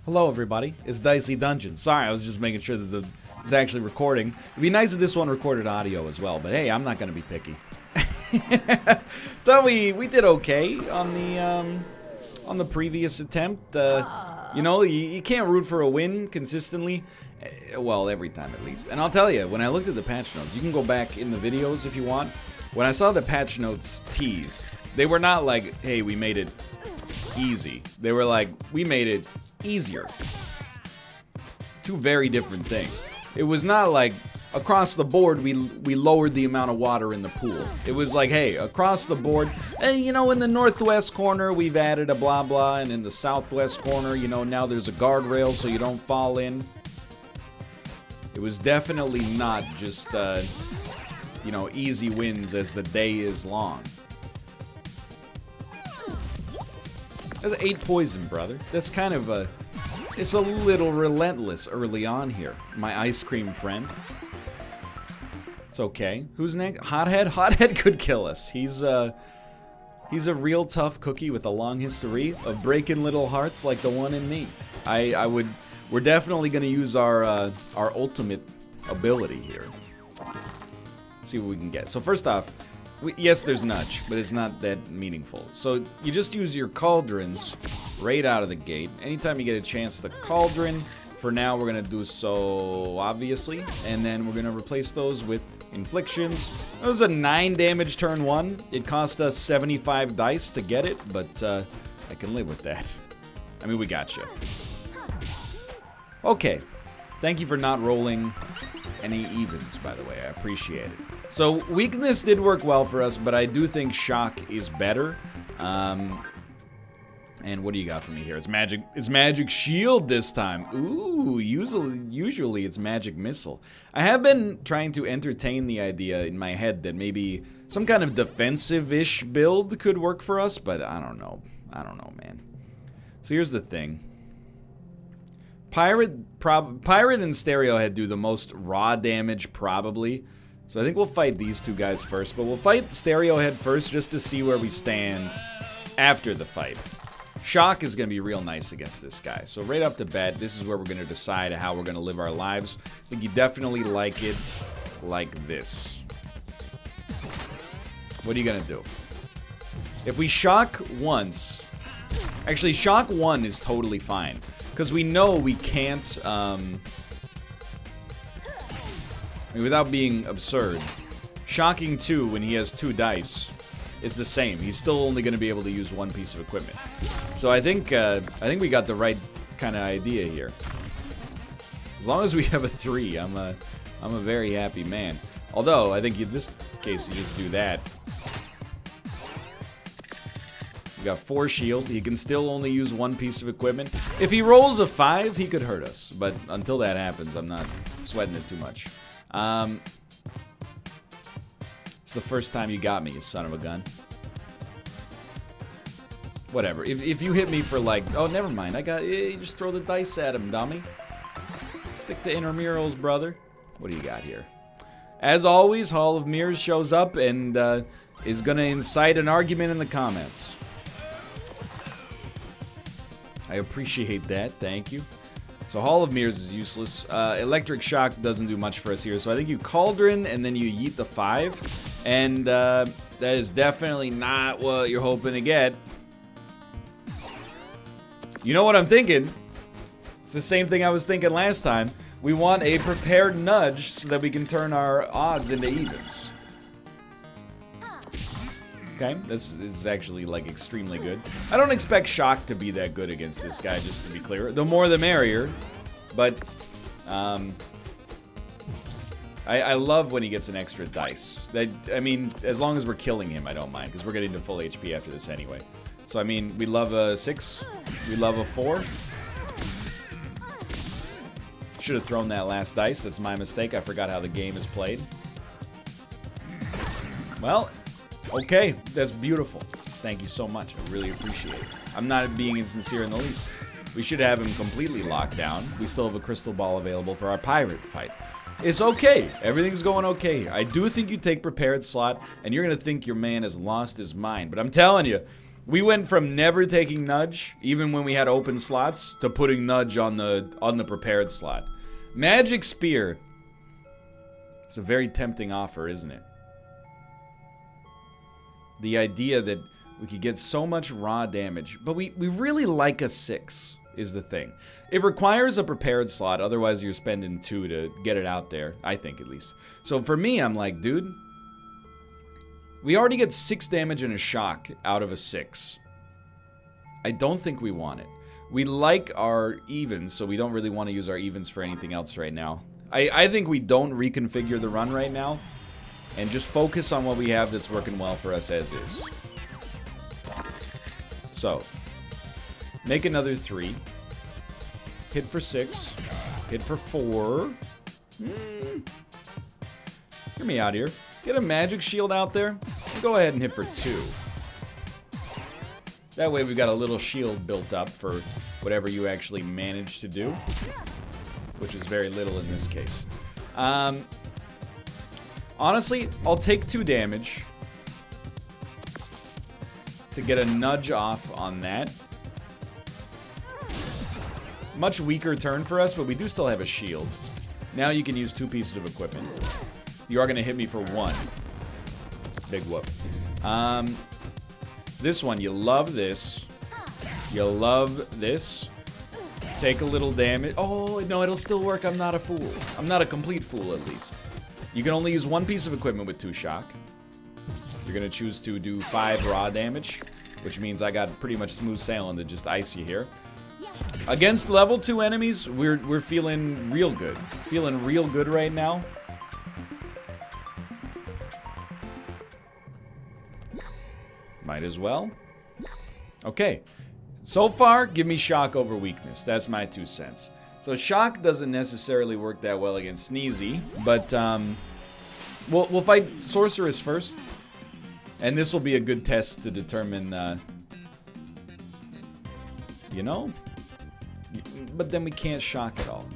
Hello everybody, it's Dicey Dungeons. Sorry, I was just making sure that it's actually recording. It'd be nice if this one recorded audio as well, but hey, I'm not gonna be picky. Thought we did okay on the previous attempt. You know, you can't root for a win consistently. Well, every time at least. And I'll tell you, when I looked at the patch notes, you can go back in the videos if you want. When I saw the patch notes teased, they were not like, hey, we made it easy. They were like, we made it easier. Two very different things. It was not like across the board we lowered the amount of water in the pool. It was like, hey, across the board, you know, in the northwest corner we've added a blah blah, and in the southwest corner, you know, now there's a guardrail so you don't fall in. It was definitely not just you know, easy wins as the day is long. That's 8 poison, brother. That's kind of a... It's a little relentless early on here, my ice cream friend. It's okay. Who's next? Hothead? Hothead could kill us. He's a real tough cookie with a long history of breaking little hearts like the one in me. We're definitely gonna use our ultimate ability here. See what we can get. So first off, yes, there's nudge, but it's not that meaningful. So you just use your cauldrons right out of the gate. Anytime you get a chance to cauldron, for now we're gonna do so obviously, and then we're gonna replace those with inflictions. That was a 9 damage turn 1. It cost us 75 dice to get it, but I can live with that. I mean, we got you. Okay, thank you for not rolling any evens, by the way. I appreciate it. So weakness did work well for us, but I do think shock is better. And what do you got for me here? It's magic shield this time. Ooh, usually it's magic missile. I have been trying to entertain the idea in my head that maybe some kind of defensive-ish build could work for us, but I don't know. I don't know, man. So here's the thing. Pirate and Stereohead do the most raw damage, probably. So I think we'll fight these two guys first, but we'll fight Stereohead first just to see where we stand after the fight. Shock is going to be real nice against this guy. So right off the bat, this is where we're going to decide how we're going to live our lives. I think you definitely like it like this. What are you going to do? If we shock once... Actually, shock 1 is totally fine. Because we know we can't, I mean, without being absurd, shocking 2 when he has 2 dice is the same. He's still only going to be able to use 1 piece of equipment. So I think we got the right kind of idea here. As long as we have a 3, I'm a very happy man. Although, I think in this case you just do that. We got 4 shield. He can still only use 1 piece of equipment. If he rolls a 5, he could hurt us. But until that happens, I'm not sweating it too much. It's the first time you got me, you son of a gun. Whatever. If you hit me for like... Oh, never mind. You just throw the dice at him, dummy. Stick to intramurals, brother. What do you got here? As always, Hall of Mirrors shows up and is going to incite an argument in the comments. I appreciate that, thank you. So Hall of Mirrors is useless. Electric Shock doesn't do much for us here. So I think you Cauldron and then you yeet the 5. And that is definitely not what you're hoping to get. You know what I'm thinking? It's the same thing I was thinking last time. We want a prepared nudge so that we can turn our odds into evens. Okay, this is actually, like, extremely good. I don't expect Shock to be that good against this guy, just to be clear. The more the merrier. But, I love when he gets an extra dice. I mean, as long as we're killing him, I don't mind, because we're getting to full HP after this anyway. So, I mean, we love a 6. We love a 4. Should have thrown that last dice. That's my mistake. I forgot how the game is played. Well... Okay, that's beautiful. Thank you so much. I really appreciate it. I'm not being insincere in the least. We should have him completely locked down. We still have a crystal ball available for our pirate fight. It's okay. Everything's going okay. I do think you take prepared slot, and you're going to think your man has lost his mind. But I'm telling you, We went from never taking Nudge, even when we had open slots, to putting Nudge on the prepared slot. Magic Spear. It's a very tempting offer, isn't it? The idea that we could get so much raw damage, but we really like a 6 is the thing. It requires a prepared slot, otherwise you're spending 2 to get it out there, I think at least. So for me, I'm like, dude, we already get 6 damage and a shock out of a 6. I don't think we want it. We like our evens, so we don't really want to use our evens for anything else right now. I think we don't reconfigure the run right now and just focus on what we have that's working well for us as is. So, make another 3. Hit for 6. Hit for 4. Hear me out here. Get a magic shield out there. Go ahead and hit for 2. That way we've got a little shield built up for whatever you actually manage to do, which is very little in this case. Honestly, I'll take 2 damage to get a nudge off on that. Much weaker turn for us, but we do still have a shield. Now you can use 2 pieces of equipment. You are going to hit me for 1. Big whoop. This one, you love this. You love this. Take a little damage. Oh, no, it'll still work. I'm not a fool. I'm not a complete fool, at least. You can only use 1 piece of equipment with 2 shock. You're going to choose to do 5 raw damage, which means I got pretty much smooth sailing to just ice you here. Against level 2 enemies, we're feeling real good. Feeling real good right now. Might as well. Okay. So far, give me shock over weakness. That's my 2 cents. So shock doesn't necessarily work that well against Sneezy, but we'll fight Sorceress first. And this will be a good test to determine, you know? But then we can't shock at all.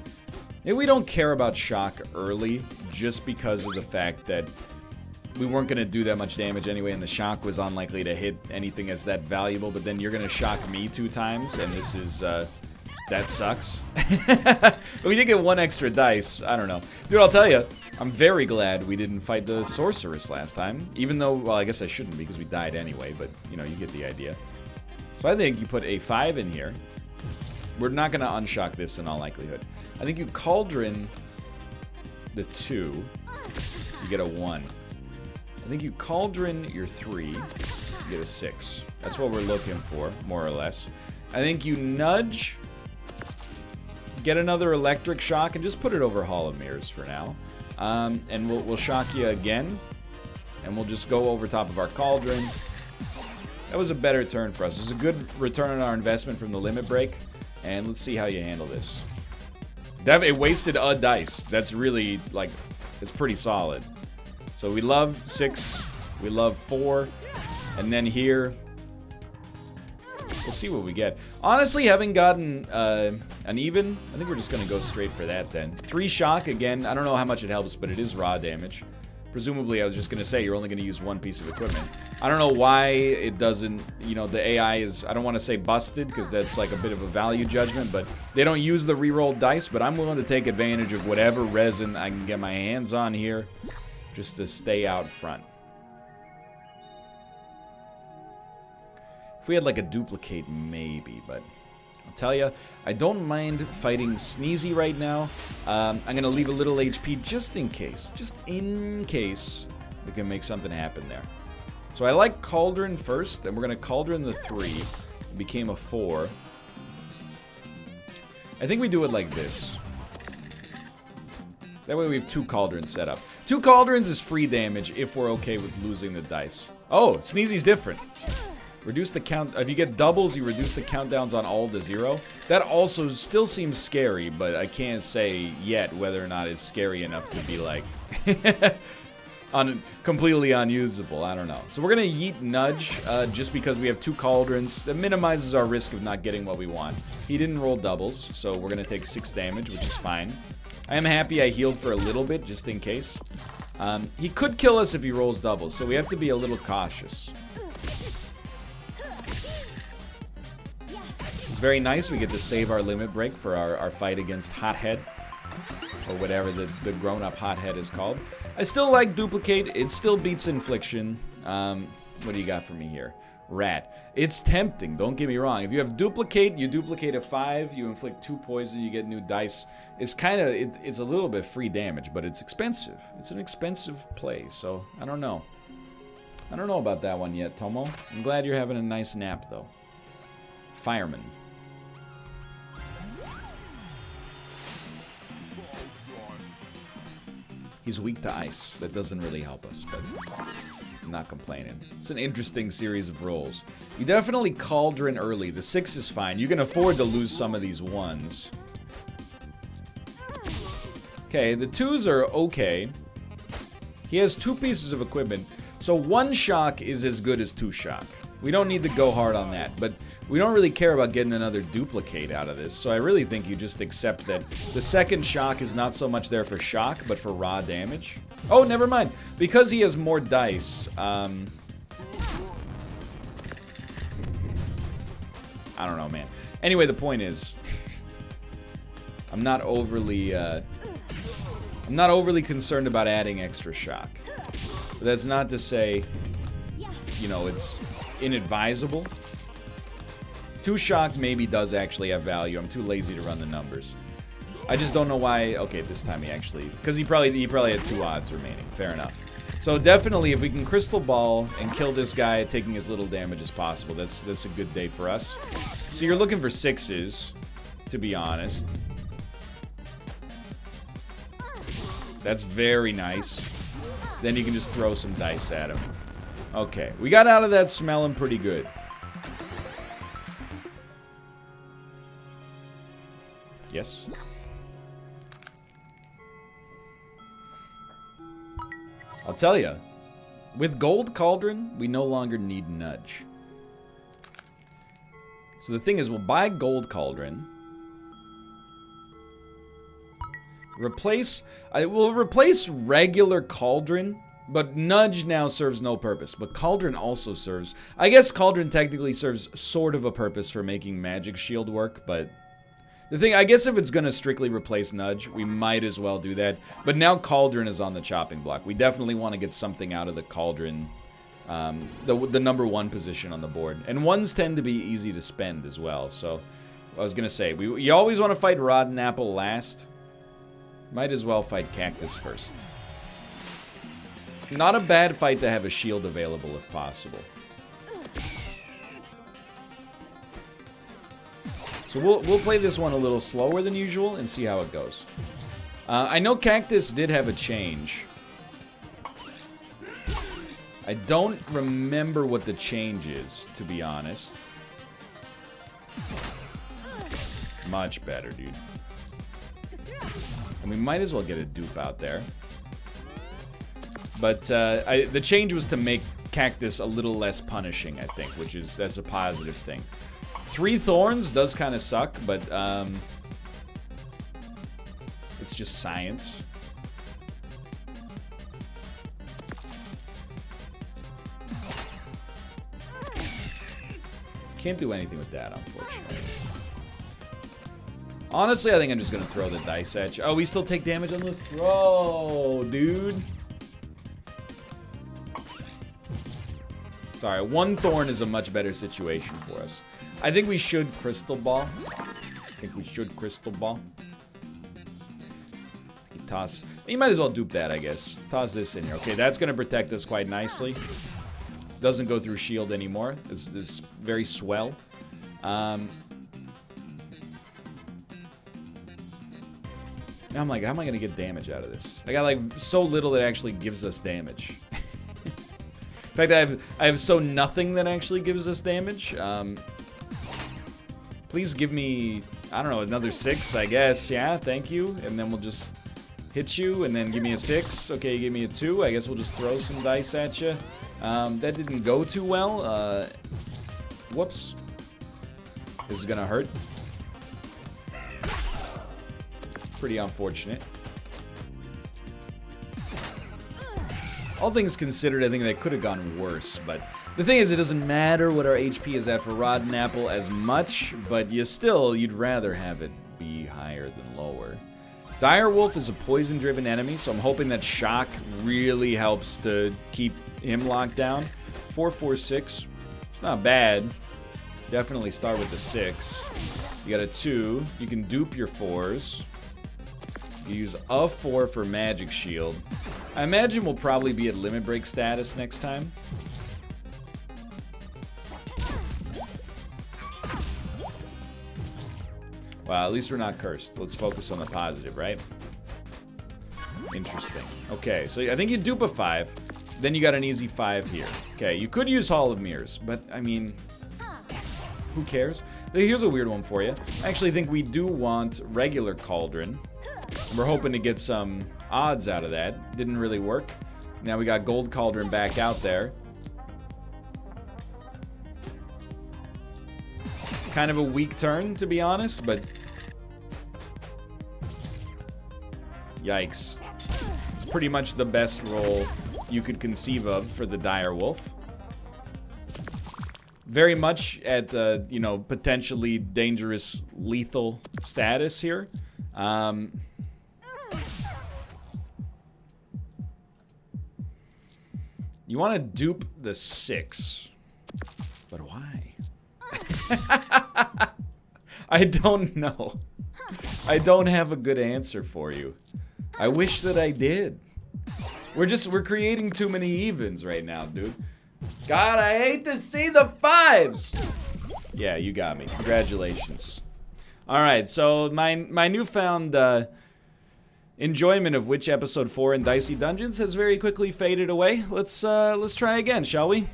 Maybe we don't care about shock early just because of the fact that we weren't going to do that much damage anyway, and the shock was unlikely to hit anything that's that valuable, but then you're going to shock me 2 times, and this is, that sucks. But we did get 1 extra dice. I don't know. Dude, I'll tell you, I'm very glad we didn't fight the Sorceress last time, even though, well, I guess I shouldn't because we died anyway, but, you know, you get the idea. So I think you put a 5 in here. We're not going to unshock this in all likelihood. I think you Cauldron the 2. You get a 1. I think you Cauldron your 3. You get a 6. That's what we're looking for, more or less. I think you Nudge. Get another Electric Shock and just put it over Hall of Mirrors for now. And we'll shock you again. And we'll just go over top of our Cauldron. That was a better turn for us. It was a good return on our investment from the limit break. And let's see how you handle this. It wasted a dice. That's really, like, it's pretty solid. So we love 6. We love 4. And then here, we'll see what we get. Honestly, having gotten an even, I think we're just going to go straight for that then. 3 shock, again. I don't know how much it helps, but it is raw damage. Presumably, I was just going to say, you're only going to use 1 piece of equipment. I don't know why it doesn't, you know, the AI is, I don't want to say busted, because that's like a bit of a value judgment, but they don't use the rerolled dice, but I'm willing to take advantage of whatever resin I can get my hands on here, just to stay out front. If we had like a duplicate, maybe, but I'll tell you, I don't mind fighting Sneezy right now. I'm going to leave a little HP just in case we can make something happen there. So I like Cauldron first, and we're going to Cauldron the 3. It became a 4. I think we do it like this. That way we have 2 Cauldrons set up. 2 Cauldrons is free damage if we're okay with losing the dice. Oh, Sneezy's different. Reduce the count. If you get doubles, you reduce the countdowns on all to 0. That also still seems scary, but I can't say yet whether or not it's scary enough to be like completely unusable. I don't know. So we're going to yeet Nudge just because we have 2 Cauldrons. That minimizes our risk of not getting what we want. He didn't roll doubles, so we're going to take 6 damage, which is fine. I am happy I healed for a little bit, just in case. He could kill us if he rolls doubles, so we have to be a little cautious. It's very nice. We get to save our limit break for our fight against Hothead. Or whatever the grown-up Hothead is called. I still like Duplicate. It still beats Infliction. What do you got for me here? Rat. It's tempting, don't get me wrong. If you have Duplicate, you duplicate a 5, you inflict 2 poison, you get new dice. It's kind of, it's a little bit free damage, but it's expensive. It's an expensive play, so I don't know. I don't know about that one yet, Tomo. I'm glad you're having a nice nap, though. Fireman. He's weak to ice. That doesn't really help us, but I'm not complaining. It's an interesting series of rolls. You definitely Cauldron early. The 6 is fine. You can afford to lose some of these 1s. Okay, the 2s are okay. He has 2 pieces of equipment. So 1 shock is as good as 2 shock. We don't need to go hard on that, but we don't really care about getting another duplicate out of this, so I really think you just accept that the 2nd shock is not so much there for shock, but for raw damage. Oh, never mind. Because he has more dice, I don't know, man. Anyway, the point is, I'm not overly concerned about adding extra shock. But that's not to say, you know, it's inadvisable. 2 shock maybe does actually have value. I'm too lazy to run the numbers. I just don't know why. Okay, this time he actually, because he probably had 2 odds remaining. Fair enough. So definitely, if we can crystal ball and kill this guy, taking as little damage as possible, that's a good day for us. So you're looking for 6s, to be honest. That's very nice. Then you can just throw some dice at him. Okay, we got out of that smelling pretty good. Yes. I'll tell you, with Gold Cauldron, we no longer need Nudge. So the thing is, we'll buy Gold Cauldron. We'll replace regular Cauldron, but Nudge now serves no purpose. But Cauldron also serves, I guess Cauldron technically serves sort of a purpose for making Magic Shield work, but the thing, I guess if it's gonna strictly replace Nudge, we might as well do that. But now Cauldron is on the chopping block. We definitely want to get something out of the Cauldron, the number 1 position on the board. And 1s tend to be easy to spend as well. So I was gonna say, you always want to fight Rotten Apple last. Might as well fight Cactus first. Not a bad fight to have a shield available if possible. So we'll play this one a little slower than usual and see how it goes. I know Cactus did have a change. I don't remember what the change is, to be honest. Much better, dude. And we might as well get a dupe out there. But the change was to make Cactus a little less punishing, I think, that's a positive thing. 3 Thorns does kind of suck, but it's just science. Can't do anything with that, unfortunately. Honestly, I think I'm just going to throw the dice at you. Oh, we still take damage on the throw, dude. Sorry, 1 Thorn is a much better situation for us. I think we should Crystal Ball. Toss. You might as well dupe that, I guess. Toss this in here. Okay, that's going to protect us quite nicely. Doesn't go through shield anymore. It's very swell. Now I'm like, how am I going to get damage out of this? I got like so little that actually gives us damage. In fact, I have so nothing that actually gives us damage. Please give me, I don't know, another 6, I guess. Yeah, thank you. And then we'll just hit you, and then give me a 6. Okay, you give me a 2. I guess we'll just throw some dice at you. That didn't go too well. Whoops. This is gonna hurt. Pretty unfortunate. All things considered, I think that could have gone worse, but The thing is, it doesn't matter what our HP is at for Rotten Apple as much, but you'd rather have it be higher than lower. Direwolf is a poison-driven enemy, so I'm hoping that Shock really helps to keep him locked down. 446, it's not bad. Definitely start with the 6. You got a 2. You can dupe your 4s. You use a 4 for Magic Shield. I imagine we'll probably be at Limit Break status next time. Well, at least we're not cursed. Let's focus on the positive, right? Interesting. Okay, so I think you dupe a 5. Then you got an easy 5 here. Okay, you could use Hall of Mirrors, but, I mean, who cares? Here's a weird one for you. I actually think we do want regular Cauldron. We're hoping to get some odds out of that. Didn't really work. Now we got Gold Cauldron back out there. Kind of a weak turn, to be honest, but... Yikes. It's pretty much the best roll you could conceive of for the Direwolf. Very much at, you know, potentially dangerous, lethal status here. You want to dupe the 6. But why? I don't know. I don't have a good answer for you. I wish that I did. We're creating too many evens right now, dude. God, I hate to see the 5s. Yeah, you got me. Congratulations. All right, so my newfound enjoyment of which episode 4 in Dicey Dungeons has very quickly faded away. Let's try again, shall we?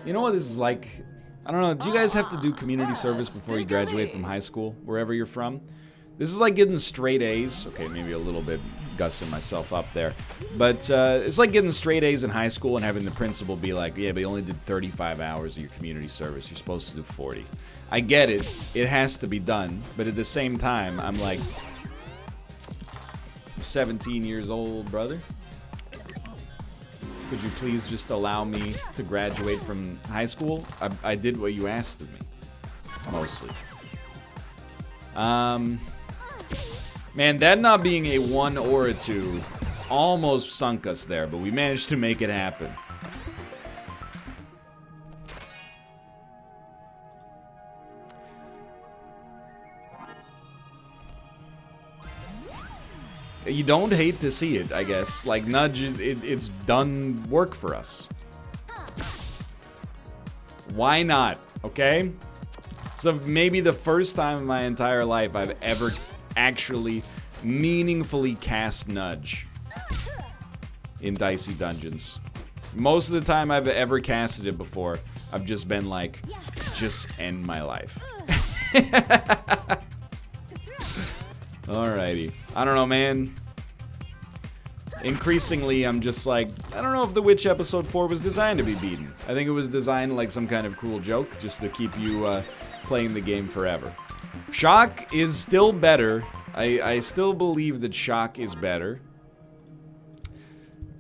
You know what this is like? I don't know, do you guys have to do community service before you graduate from high school, wherever you're from? This is like getting straight A's. Okay, maybe a little bit gussing myself up there. But it's like getting straight A's in high school and having the principal be like, yeah, but you only did 35 hours of your community service. You're supposed to do 40. I get it. It has to be done. But at the same time, I'm like, I'm 17 years old, brother. Could you please just allow me to graduate from high school? I did what you asked of me. Mostly. Man, that not being a 1 or a 2 almost sunk us there, but we managed to make it happen. You don't hate to see it, I guess. Like, Nudge, it's done work for us. Why not, okay? So maybe the first time in my entire life I've ever actually meaningfully cast Nudge in Dicey Dungeons. Most of the time I've ever casted it before, I've just been like, just end my life. Alrighty. I don't know, man. Increasingly, I'm just like, I don't know if The Witch Episode 4 was designed to be beaten. I think it was designed like some kind of cruel joke, just to keep you playing the game forever. Shock is still better. I still believe that Shock is better.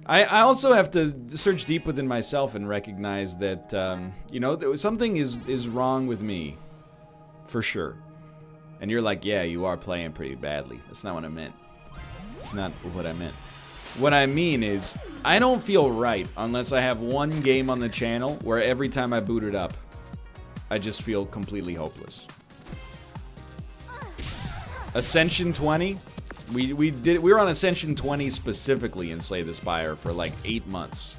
I also have to search deep within myself and recognize that, you know, something is wrong with me. For sure. And you're like, yeah, you are playing pretty badly. That's not what I meant. It's not what I meant. What I mean is, I don't feel right unless I have one game on the channel where every time I boot it up, I just feel completely hopeless. Ascension 20? We were on Ascension 20 specifically in Slay the Spire for like 8 months.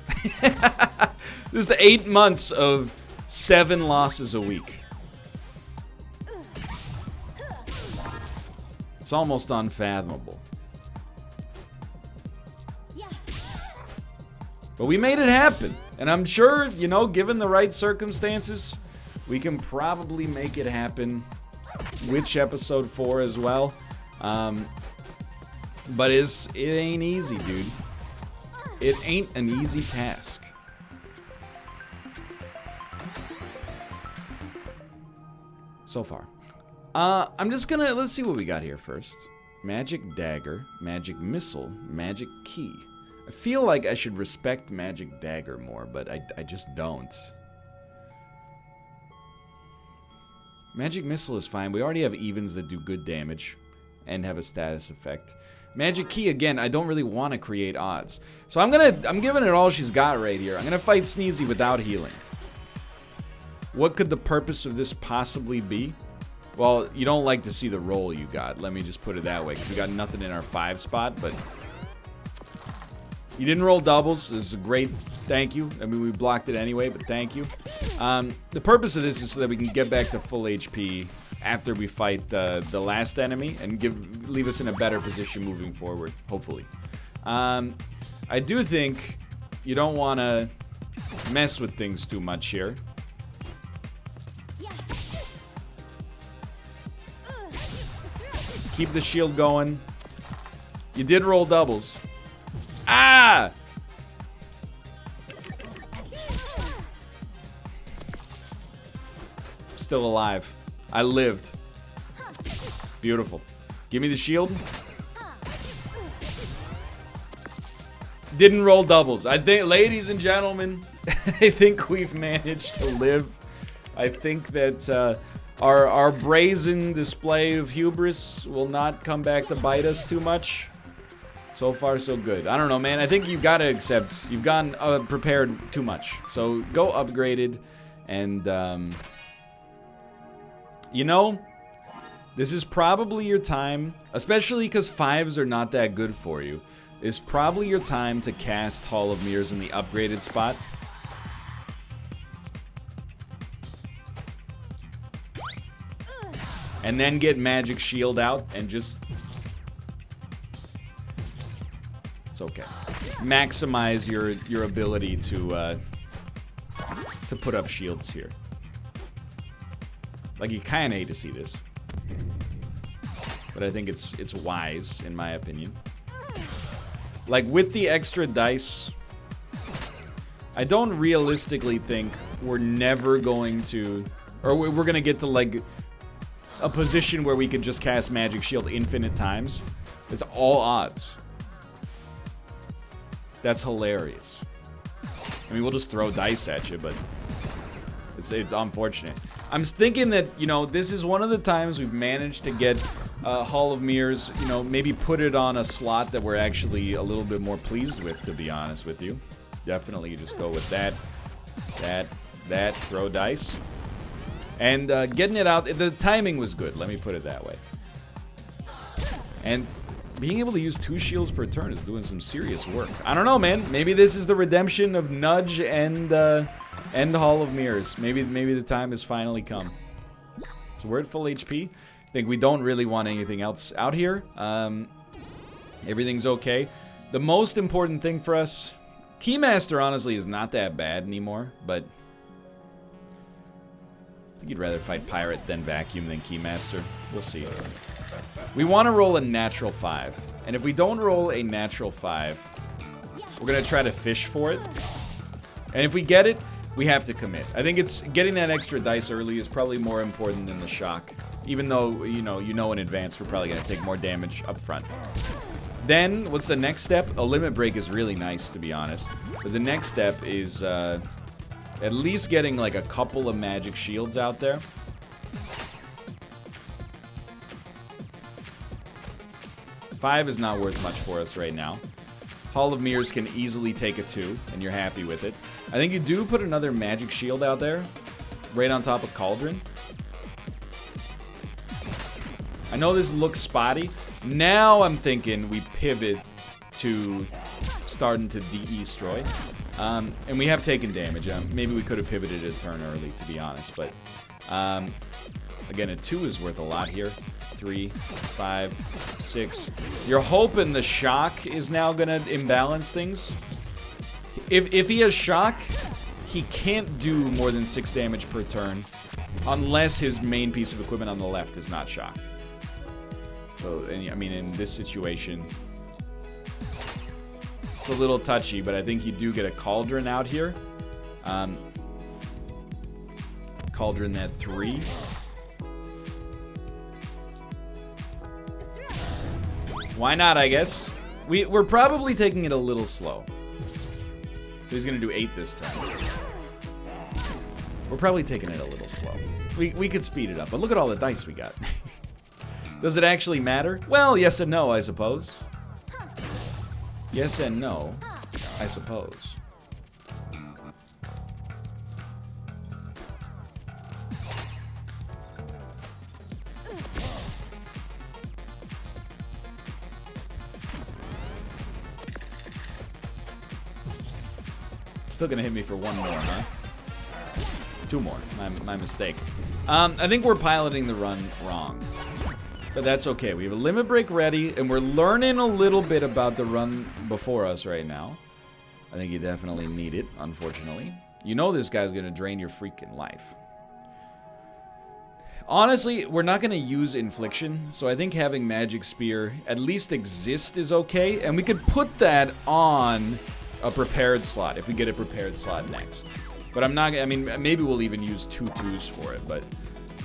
This is 8 months of 7 losses a week. It's almost unfathomable. But we made it happen. And I'm sure, you know, given the right circumstances, we can probably make it happen. Witch Episode 4 as well. But it ain't easy, dude. It ain't an easy task. So far. I'm just gonna, let's see what we got here first. Magic Dagger, Magic Missile, Magic Key. I feel like I should respect Magic Dagger more, but I just don't. Magic Missile is fine. We already have evens that do good damage and have a status effect. Magic Key, again, I don't really want to create odds. So I'm giving it all she's got right here. I'm gonna fight Sneezy without healing. What could the purpose of this possibly be? Well, you don't like to see the roll you got. Let me just put it that way, because we got nothing in our 5 spot, but you didn't roll doubles. This is a great thank you. I mean, we blocked it anyway, but thank you. The purpose of this is so that we can get back to full HP after we fight the last enemy and leave us in a better position moving forward, hopefully. I do think you don't want to mess with things too much here. Keep the shield going. You did roll doubles. Ah! Still alive. I lived. Beautiful. Give me the shield. Didn't roll doubles. I think, ladies and gentlemen, I think we've managed to live. I think that our brazen display of hubris will not come back to bite us too much. So far, so good. I don't know, man. I think you've got to accept you've gotten prepared too much. So go upgraded, and you know, this is probably your time, especially because 5s are not that good for you. It's probably your time to cast Hall of Mirrors in the upgraded spot. And then get Magic Shield out and just... It's okay. Maximize your ability to put up shields here. Like, you kind of hate to see this. But I think it's wise, in my opinion. Like, with the extra dice, I don't realistically think we're never going to... Or we're going to get to, like, a position where we can just cast Magic Shield infinite times. It's all odds. That's hilarious. I mean, we'll just throw dice at you, but it's unfortunate. I'm thinking that, you know, this is one of the times we've managed to get Hall of Mirrors, you know, maybe put it on a slot that we're actually a little bit more pleased with, to be honest with you. Definitely just go with that, throw dice. And getting it out, the timing was good, let me put it that way. And being able to use 2 shields per turn is doing some serious work. I don't know, man. Maybe this is the redemption of Nudge and Hall of Mirrors. Maybe the time has finally come. So we're at full HP. I think we don't really want anything else out here. Everything's okay. The most important thing for us, Keymaster honestly is not that bad anymore, but I think you'd rather fight Pirate than Vacuum than Keymaster. We'll see. We want to roll a natural 5. And if we don't roll a natural 5, we're going to try to fish for it. And if we get it, we have to commit. I think it's getting that extra dice early is probably more important than the shock. Even though, you know in advance we're probably going to take more damage up front. Then, what's the next step? A limit break is really nice, to be honest. But the next step is at least getting like a couple of magic shields out there. Five is not worth much for us right now. Hall of Mirrors can easily take a 2, and you're happy with it. I think you do put another magic shield out there, right on top of Cauldron. I know this looks spotty. Now I'm thinking we pivot to starting to de-destroy. And we have taken damage. Maybe we could have pivoted a turn early, to be honest. But, again, a 2 is worth a lot here. 3, 5, 6. You're hoping the shock is now going to imbalance things. If he has shock, he can't do more than 6 damage per turn unless his main piece of equipment on the left is not shocked. So, I mean, in this situation, it's a little touchy, but I think you do get a Cauldron out here. Cauldron at 3. Why not, I guess? We're probably taking it a little slow. He's gonna do 8 this time. We're probably taking it a little slow. We could speed it up, but look at all the dice we got. Does it actually matter? Well, yes and no, I suppose. Yes and no, I suppose. Still gonna hit me for 1 more, huh? 2 more. My mistake. I think we're piloting the run wrong. But that's okay. We have a limit break ready, and we're learning a little bit about the run before us right now. I think you definitely need it, unfortunately. You know this guy's gonna drain your freaking life. Honestly, we're not gonna use Infliction, so I think having Magic Spear at least exist is okay, and we could put that on a prepared slot if we get a prepared slot next. But I'm not, I mean, maybe we'll even use 2 2s for it, but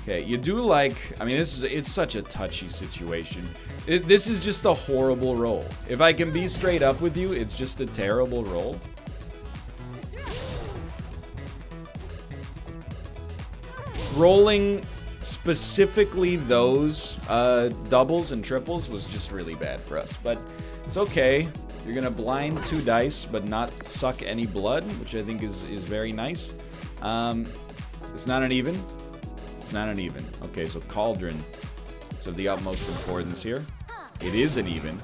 okay, you do like, I mean, it's such a touchy situation. This is just a horrible roll. If I can be straight up with you, it's just a terrible roll. Rolling specifically those doubles and triples was just really bad for us, but it's okay. You're gonna blind 2 dice, but not suck any blood, which I think is very nice. It's not an even. It's not an even. Okay, so Cauldron is of the utmost importance here. It is an even.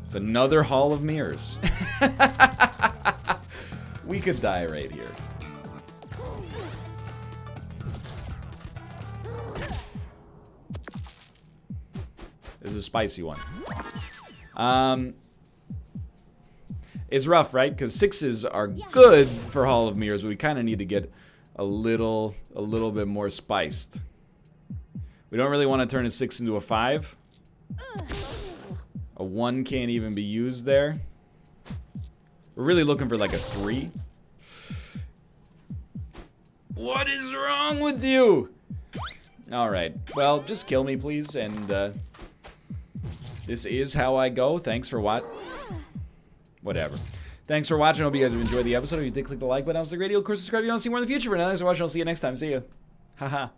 It's another Hall of Mirrors. We could die right here. This is a spicy one. It's rough, right? Because 6s are good for Hall of Mirrors, but we kind of need to get a little bit more spiced. We don't really want to turn a 6 into a 5. A 1 can't even be used there. We're really looking for like a 3. What is wrong with you? Alright, well, just kill me, please, and this is how I go. Thanks for whatever. Thanks for watching. I hope you guys have enjoyed the episode. If you did, click the like button. That was the radio. Of course, subscribe if you want to see more in the future. For now, thanks for watching. I'll see you next time. See ya. Haha.